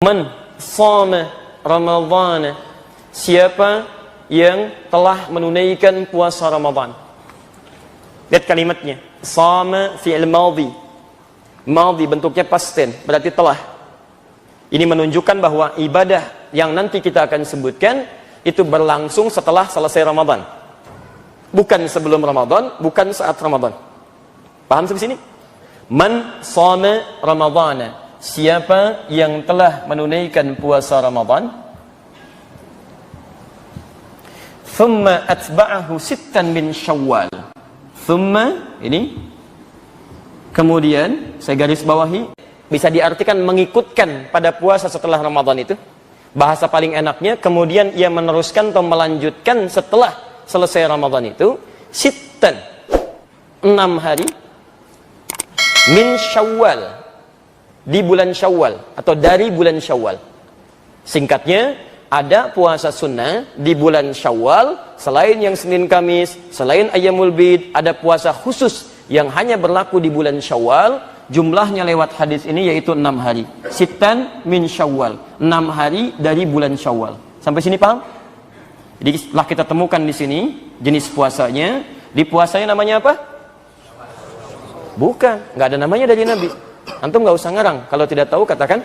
Man shoma Ramadhan, siapa yang telah menunaikan puasa Ramadan. Lihat kalimatnya, shoma fi'il madhi. Madhi bentuknya past tense, berarti telah. Ini menunjukkan bahwa ibadah yang nanti kita akan sebutkan itu berlangsung setelah selesai Ramadan. Bukan sebelum Ramadan, bukan saat Ramadan. Paham sampai sini? Man shoma Ramadhana, siapa yang telah menunaikan puasa Ramadan, thumma atba'ahu sittan min Syawal. Thumma ini kemudian saya garis bawahi, bisa diartikan mengikutkan pada puasa setelah Ramadan itu. Bahasa paling enaknya kemudian ia meneruskan atau melanjutkan setelah selesai Ramadan itu sittan 6 hari min Syawal, di bulan Syawal atau dari bulan Syawal. Singkatnya, ada puasa sunnah di bulan Syawal selain yang Senin Kamis, selain Ayyamul Bid, ada puasa khusus yang hanya berlaku di bulan Syawal. Jumlahnya lewat hadis ini yaitu 6 hari. Sittan min Syawal, 6 hari dari bulan Syawal. Sampai sini paham? Jadi setelah kita temukan di sini jenis puasanya, di puasanya namanya apa? Bukan, nggak ada namanya dari Nabi. Antum nggak usah ngarang. Kalau tidak tahu katakan.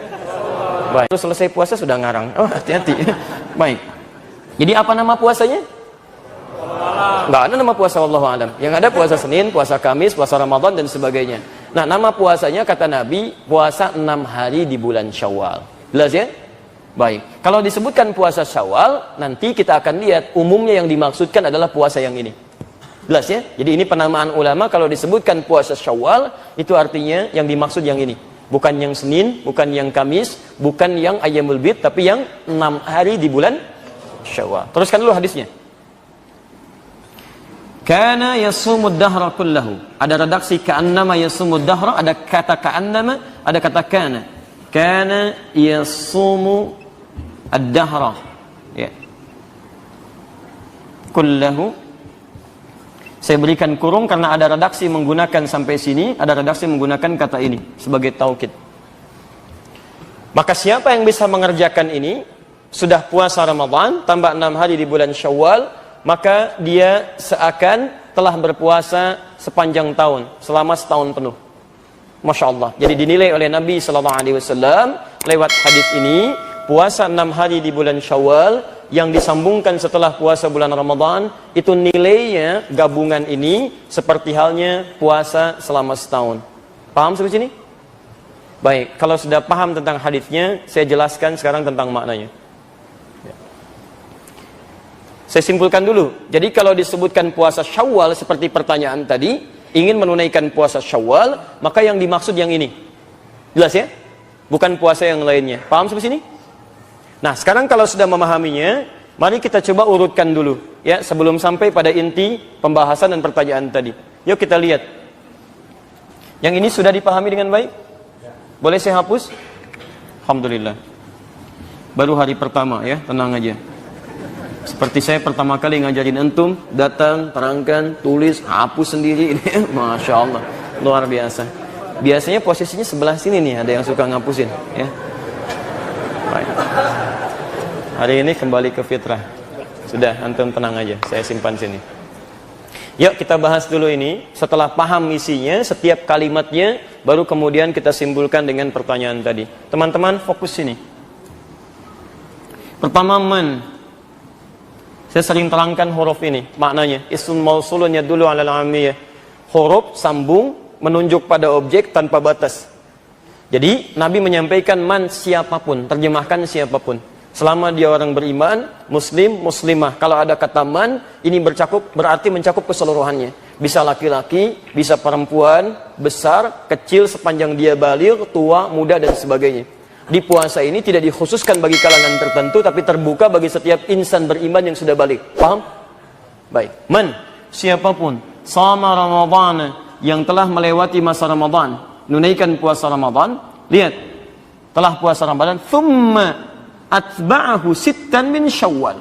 Baik. Terus selesai puasa sudah ngarang. Oh, hati-hati. Baik. Jadi apa nama puasanya? Nggak ada nama puasa, wallahu alam. Yang ada puasa Senin, puasa Kamis, puasa Ramadan dan sebagainya. Nah, nama puasanya kata Nabi puasa 6 hari di bulan Syawal. Jelas ya? Baik. Kalau disebutkan puasa Syawal, nanti kita akan lihat umumnya yang dimaksudkan adalah puasa yang ini. Jelas ya? Jadi ini penamaan ulama, kalau disebutkan puasa Syawal, itu artinya yang dimaksud yang ini. Bukan yang Senin, bukan yang Kamis, bukan yang Ayyamul Bid, tapi yang 6 hari di bulan Syawal. Teruskan dulu hadisnya. Kana yasumud dahra kullahu. Ada redaksi ka'annama yasumud dahra, ada kata ka'annama, ada kata kana. Kana yasumu ad-dahra. Ya. Kullahu. Saya berikan kurung karena ada redaksi menggunakan sampai sini, ada redaksi menggunakan kata ini sebagai taukid. Maka siapa yang bisa mengerjakan ini, sudah puasa Ramadan, tambah 6 hari di bulan Syawal, maka dia seakan telah berpuasa sepanjang tahun, selama setahun penuh. Masya Allah. Jadi dinilai oleh Nabi SAW lewat hadis ini, puasa 6 hari di bulan Syawal yang disambungkan setelah puasa bulan Ramadan, itu nilainya gabungan ini seperti halnya puasa selama setahun. Paham sampai sini? Baik, kalau sudah paham tentang hadisnya, saya jelaskan sekarang tentang maknanya. Saya simpulkan dulu. Jadi kalau disebutkan puasa Syawal seperti pertanyaan tadi, ingin menunaikan puasa Syawal, maka yang dimaksud yang ini. Jelas ya? Bukan puasa yang lainnya. Paham sampai sini? Nah, sekarang kalau sudah memahaminya, mari kita coba urutkan dulu ya, sebelum sampai pada inti pembahasan dan pertanyaan tadi. Yuk kita lihat. Yang ini sudah dipahami dengan baik? Boleh saya hapus? Alhamdulillah. Baru hari pertama ya, tenang aja. Seperti saya pertama kali ngajarin antum, datang, terangkan, tulis, hapus sendiri ini. Masya Allah, luar biasa. Biasanya posisinya sebelah sini nih, ada yang suka ngapusin ya. Baik. Hari ini kembali ke fitrah. Sudah, antum tenang aja, saya simpan sini. Yuk kita bahas dulu ini. Setelah paham isinya, setiap kalimatnya, baru kemudian kita simpulkan dengan pertanyaan tadi. Teman-teman fokus sini. Pertama, man. Saya sering terangkan huruf ini, maknanya ismun mausulun yadullu 'alal 'amiyah. Huruf sambung menunjuk pada objek tanpa batas. Jadi Nabi menyampaikan man, siapapun, terjemahkan siapapun. Selama dia orang beriman, muslim, muslimah. Kalau ada kata man, ini berarti mencakup keseluruhannya. Bisa laki-laki, bisa perempuan, besar, kecil, sepanjang dia baligh, tua, muda dan sebagainya. Di puasa ini tidak dikhususkan bagi kalangan tertentu, tapi terbuka bagi setiap insan beriman yang sudah baligh. Paham? Baik. Man, siapapun, sama Ramadan, yang telah melewati masa Ramadan, menunaikan puasa Ramadan, lihat, telah puasa Ramadan, thumma atba'ahu sittan min Syawal.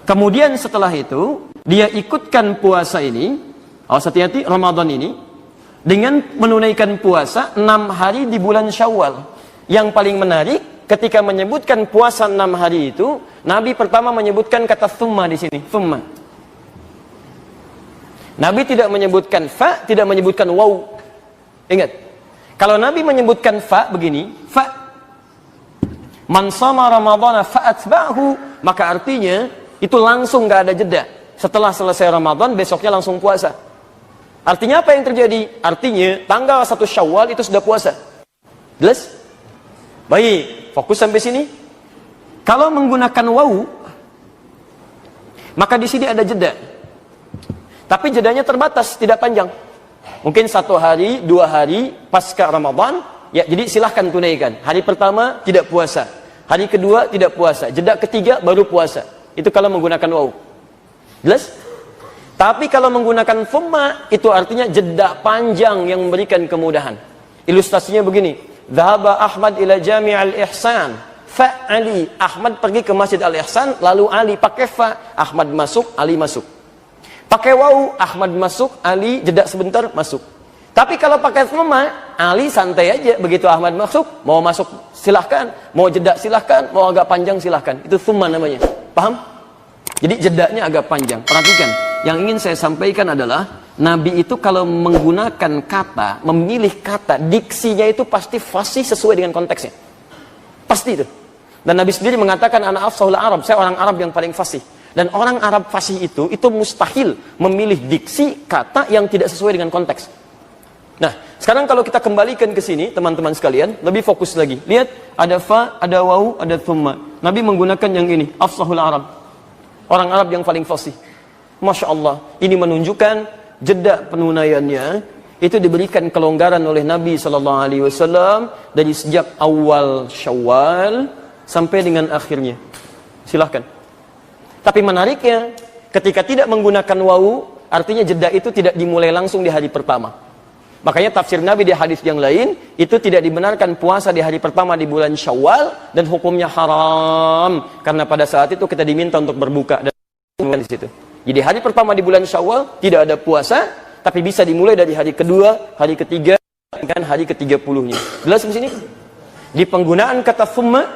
Kemudian setelah itu, dia ikutkan puasa ini, hati-hati, Ramadan ini, dengan menunaikan puasa 6 hari di bulan Syawal. Yang paling menarik, ketika menyebutkan puasa 6 hari itu, Nabi pertama menyebutkan kata thumma di sini, thumma. Nabi tidak menyebutkan fa, tidak menyebutkan waw. Ingat, kalau Nabi menyebutkan fa begini, fa, man shama ramadhana fa atba'hu, maka artinya itu langsung gak ada jeda. Setelah selesai Ramadan, besoknya langsung puasa. Artinya apa yang terjadi? Artinya tanggal 1 Syawal itu sudah puasa. Jelas? Baik, fokus sampai sini. Kalau menggunakan wawu, maka di sini ada jeda. Tapi jedanya terbatas, tidak panjang. Mungkin 1 hari, 2 hari pasca Ramadan, ya jadi silahkan tunaikan. Hari pertama tidak puasa, hari kedua tidak puasa, jeda ketiga baru puasa. Itu kalau menggunakan wawu. Jelas? Tapi kalau menggunakan thumma, itu artinya jeda panjang yang memberikan kemudahan. Ilustrasinya begini. Dhahaba Ahmad ila Jami' al-Ihsan fa Ali. Ahmad pergi ke Masjid Al-Ihsan, lalu Ali pakai fa. Ahmad masuk, Ali masuk. Pakai wawu, Ahmad masuk, Ali jeda sebentar masuk. Tapi kalau pakai thumma, Ali santai aja. Begitu Ahmad masuk, mau masuk silahkan, mau jeda silahkan, mau agak panjang silahkan. Itu thumma namanya. Paham? Jadi jedanya agak panjang. Perhatikan, yang ingin saya sampaikan adalah Nabi itu kalau menggunakan kata, memilih kata, diksinya itu pasti fasih sesuai dengan konteksnya. Pasti itu. Dan Nabi sendiri mengatakan, ana afsahul Arab, saya orang Arab yang paling fasih. Dan orang Arab fasih itu mustahil memilih diksi kata yang tidak sesuai dengan konteks. Nah, sekarang kalau kita kembalikan ke sini, teman-teman sekalian, lebih fokus lagi. Lihat, ada fa, ada wawu, ada thumma. Nabi menggunakan yang ini, afsahul Arab. Orang Arab yang paling fasih. Masya Allah, ini menunjukkan jeda penunaiannya itu diberikan kelonggaran oleh Nabi SAW dari sejak awal Syawal sampai dengan akhirnya. Silahkan. Tapi menariknya, ketika tidak menggunakan wawu, artinya jeda itu tidak dimulai langsung di hari pertama. Makanya tafsir Nabi di hadis yang lain, itu tidak dibenarkan puasa di hari pertama di bulan Syawal dan hukumnya haram. Karena pada saat itu kita diminta untuk berbuka dan di situ. Jadi hari pertama di bulan Syawal tidak ada puasa, tapi bisa dimulai dari hari kedua, hari ketiga, dan hari ke-30-nya. Jelas di sini? Di penggunaan kata thumma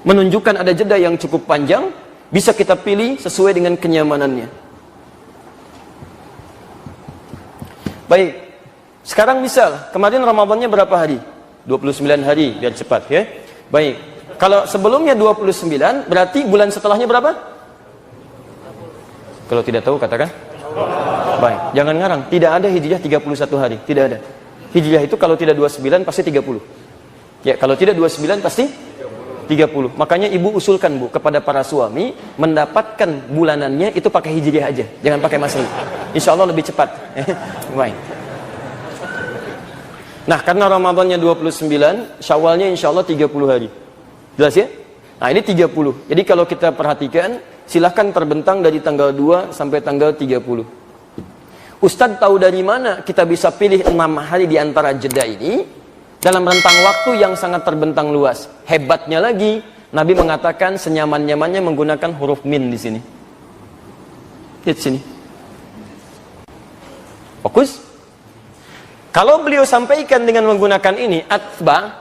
menunjukkan ada jeda yang cukup panjang, bisa kita pilih sesuai dengan kenyamanannya. Baik. Sekarang misal, kemarin Ramadannya berapa hari? 29 hari, biar cepat ya. Baik. Kalau sebelumnya 29, berarti bulan setelahnya berapa? Kalau tidak tahu katakan. Baik, jangan ngarang. Tidak ada Hijriah 31 hari, tidak ada. Hijriah itu kalau tidak 29 pasti 30. Ya, kalau tidak 29 pasti 30. Makanya ibu usulkan Bu kepada para suami mendapatkan bulanannya itu pakai Hijriah aja, jangan pakai Masehi. Insya Allah lebih cepat. Baik. Nah, karena Ramadannya 29, Syawalnya insya Allah 30 hari. Jelas ya? Nah, ini 30. Jadi kalau kita perhatikan, silahkan terbentang dari tanggal 2 sampai tanggal 30. Ustadz tahu dari mana kita bisa pilih 6 hari di antara jeda ini dalam rentang waktu yang sangat terbentang luas. Hebatnya lagi, Nabi mengatakan senyaman-nyamannya menggunakan huruf min di sini. Lihat sini. Fokus. Kalau beliau sampaikan dengan menggunakan ini, atba,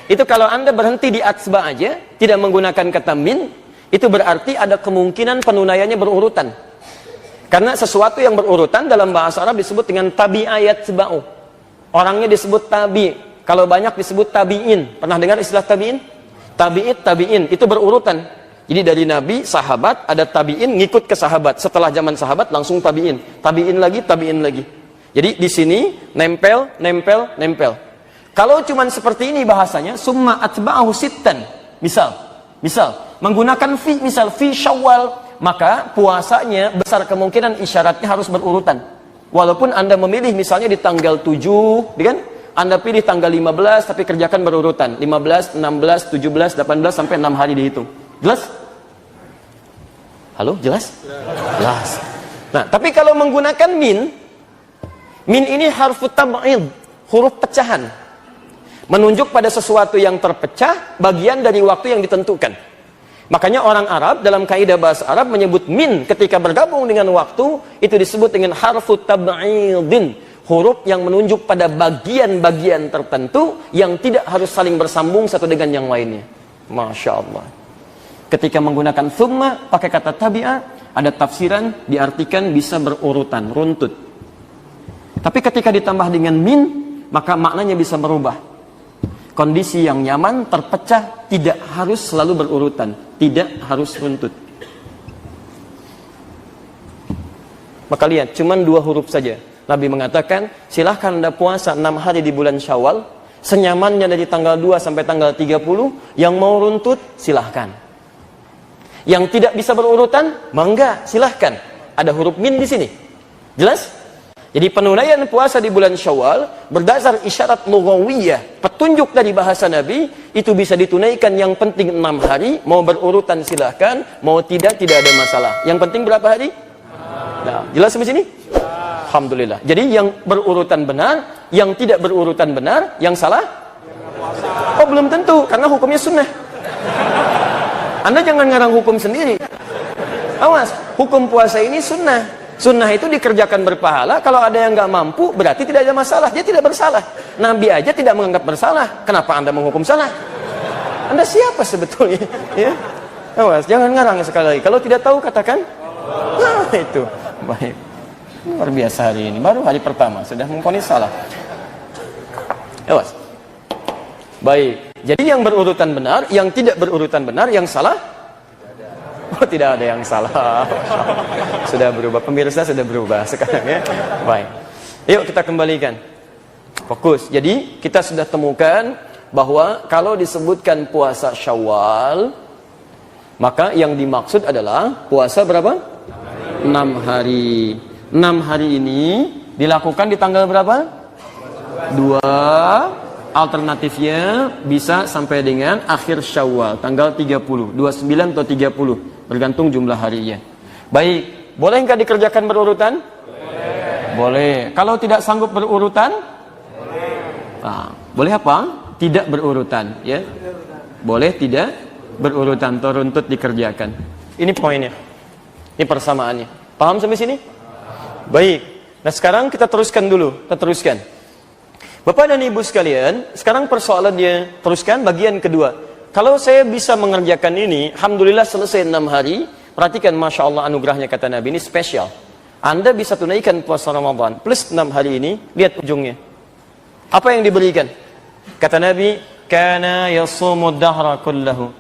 itu kalau Anda berhenti di atba aja, tidak menggunakan kata min, itu berarti ada kemungkinan penunaiannya berurutan. Karena sesuatu yang berurutan dalam bahasa Arab disebut dengan tabi'ayat seba'u. Orangnya disebut tabi. Kalau banyak disebut tabi'in. Pernah dengar istilah tabi'in? Tabi'in. Itu berurutan. Jadi dari Nabi, sahabat, ada tabi'in ngikut ke sahabat. Setelah zaman sahabat langsung tabi'in. Tabi'in lagi, tabi'in lagi. Jadi di sini nempel. Kalau cuman seperti ini bahasanya, summa atba'ahu sittan. Misal, menggunakan fi, misal fi Syawal, maka puasanya besar kemungkinan isyaratnya harus berurutan. Walaupun Anda memilih misalnya di tanggal 7, kan? Anda pilih tanggal 15 tapi kerjakan berurutan. 15, 16, 17, 18 sampai 6 hari dihitung. Jelas? Halo, jelas? Jelas. Nah, tapi kalau menggunakan min ini harfu tab'id, huruf pecahan. Menunjuk pada sesuatu yang terpecah, bagian dari waktu yang ditentukan. Makanya orang Arab dalam kaidah bahasa Arab menyebut min ketika bergabung dengan waktu itu disebut dengan harfu tab'idin, huruf yang menunjuk pada bagian-bagian tertentu yang tidak harus saling bersambung satu dengan yang lainnya. Masya Allah. Ketika menggunakan thumma pakai kata tabi'ah, ada tafsiran diartikan bisa berurutan, runtut. Tapi ketika ditambah dengan min, maka maknanya bisa berubah. Kondisi yang nyaman, terpecah, tidak harus selalu berurutan, tidak harus runtut. Maka lihat, cuman 2 huruf saja. Nabi mengatakan, silahkan Anda puasa 6 hari di bulan Syawal, senyamannya dari tanggal 2 sampai tanggal 30, yang mau runtut, silahkan. Yang tidak bisa berurutan, mangga, silahkan. Ada huruf min di sini. Jelas? Jadi penunaian puasa di bulan Syawal berdasar isyarat lughawiyah, petunjuk dari bahasa Nabi, itu bisa ditunaikan yang penting 6 hari, mau berurutan silahkan, mau tidak ada masalah. Yang penting berapa hari? Nah, jelas sampai sini? Alhamdulillah. Jadi yang berurutan benar, yang tidak berurutan benar, yang salah? Oh, belum tentu, karena hukumnya sunnah. Anda jangan ngarang hukum sendiri. Awas, hukum puasa ini sunnah. Sunnah itu dikerjakan berpahala. Kalau ada yang nggak mampu, berarti tidak ada masalah. Dia tidak bersalah. Nabi aja tidak menganggap bersalah. Kenapa Anda menghukum salah? Anda siapa sebetulnya? Ya? Awas, jangan ngarang sekali lagi. Kalau tidak tahu, katakan. Nah, itu. Baik. Luar biasa hari ini. Baru hari pertama, sudah memvonis salah. Awas. Baik. Jadi yang berurutan benar, yang tidak berurutan benar, yang salah? Oh, tidak ada yang salah. Sudah berubah, pemirsa sudah berubah sekarang ya. Baik. Yuk kita kembalikan. Fokus. Jadi kita sudah temukan bahwa kalau disebutkan puasa Syawal, maka yang dimaksud adalah puasa berapa? 6 hari. 6 hari ini dilakukan di tanggal berapa? 2. Alternatifnya bisa sampai dengan akhir Syawal, tanggal 30, 29 atau 30, bergantung jumlah harinya. Baik, boleh nggak dikerjakan berurutan? Boleh. Kalau tidak sanggup berurutan? Nah, boleh apa? Tidak berurutan, ya. Boleh tidak berurutan, atau runtut dikerjakan. Ini poinnya. Ini persamaannya. Paham sampai sini? Baik. Nah, sekarang kita teruskan dulu. Kita teruskan. Bapak dan Ibu sekalian, sekarang persoalannya, teruskan bagian kedua. Kalau saya bisa mengerjakan ini, alhamdulillah selesai 6 hari. Perhatikan, Masya Allah anugerahnya kata Nabi, ini spesial. Anda bisa tunaikan puasa Ramadan plus 6 hari ini, lihat ujungnya. Apa yang diberikan? Kata Nabi, kana yasumud dahra kullahu.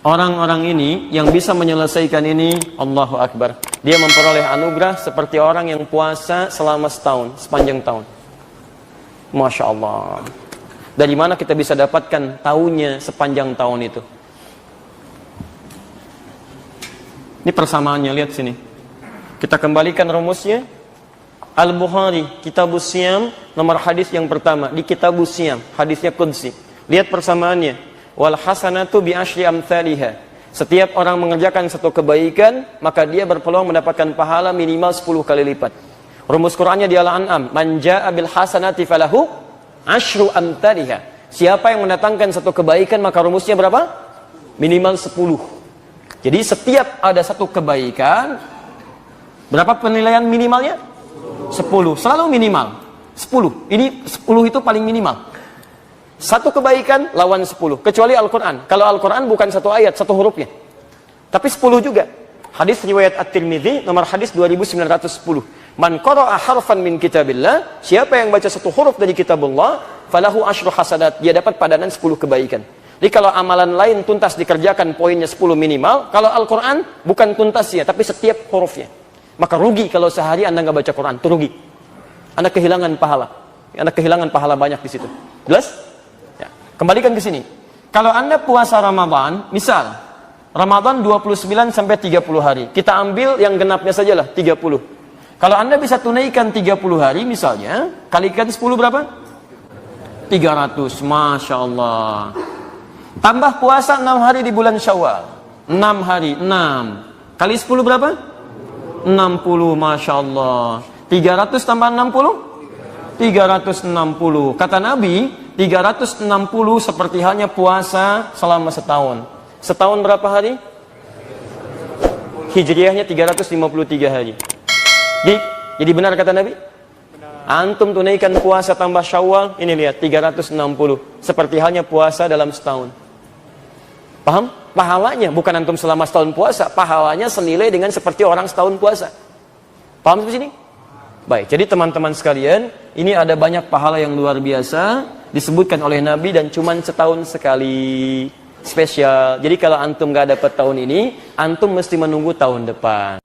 Orang-orang ini yang bisa menyelesaikan ini, Allahu Akbar. Dia memperoleh anugerah seperti orang yang puasa selama setahun, sepanjang tahun. Masya Allah. Dari mana kita bisa dapatkan tahunnya sepanjang tahun itu? Ini persamaannya, lihat sini. Kita kembalikan rumusnya. Al-Bukhari, Kitabus Siyam, nomor hadis yang pertama. Di Kitabus Siyam, hadisnya Qudsi. Lihat persamaannya. Wal hasanatu bi asyri amthaliha. Setiap orang mengerjakan satu kebaikan, maka dia berpeluang mendapatkan pahala minimal 10 kali lipat. Rumus Qur'annya di Al-An'am, man jaa bil hasanati falahu asyru amthaliha. Siapa yang mendatangkan satu kebaikan, maka rumusnya berapa? Minimal 10. Jadi setiap ada satu kebaikan, berapa penilaian minimalnya? 10. Selalu minimal 10. Ini 10 itu paling minimal. Satu kebaikan lawan 10. Kecuali Al-Quran. Kalau Al-Quran bukan satu ayat, satu hurufnya, tapi 10 juga. Hadis riwayat At-Tirmidzi, nomor hadis 2910. Man qara'a harfan min kitabillah, siapa yang baca satu huruf dari kitabullah, falahu asyru hasanat, dia dapat padanan 10 kebaikan. Jadi kalau amalan lain tuntas dikerjakan, poinnya 10 minimal. Kalau Al-Quran bukan tuntasnya, tapi setiap hurufnya. Maka rugi kalau sehari Anda nggak baca Quran, itu rugi. Anda kehilangan pahala. Anda kehilangan pahala banyak di situ. Jelas? Ya. Kembalikan ke sini. Kalau Anda puasa Ramadan, misal Ramadan 29 sampai 30 hari. Kita ambil yang genapnya sajalah 30. Kalau Anda bisa tunaikan 30 hari misalnya, kalikan 10 berapa? 300. Masya Allah. Tambah puasa 6 hari di bulan Syawal. 6 hari, 6. Kali 10 berapa? 60. Masya Allah. 300 tambah 60? 360. Kata Nabi, 360 seperti halnya puasa selama setahun. Setahun berapa hari? Hijriahnya 353 hari. Jadi benar kata Nabi? Benar. Antum tunaikan puasa tambah Syawal, ini lihat 360. Seperti halnya puasa dalam setahun. Paham? Pahalanya bukan antum selama setahun puasa, pahalanya senilai dengan seperti orang setahun puasa. Paham sampai sini? Baik, jadi teman-teman sekalian, ini ada banyak pahala yang luar biasa disebutkan oleh Nabi dan cuman setahun sekali. Spesial. Jadi kalau antum gak dapat tahun ini, antum mesti menunggu tahun depan.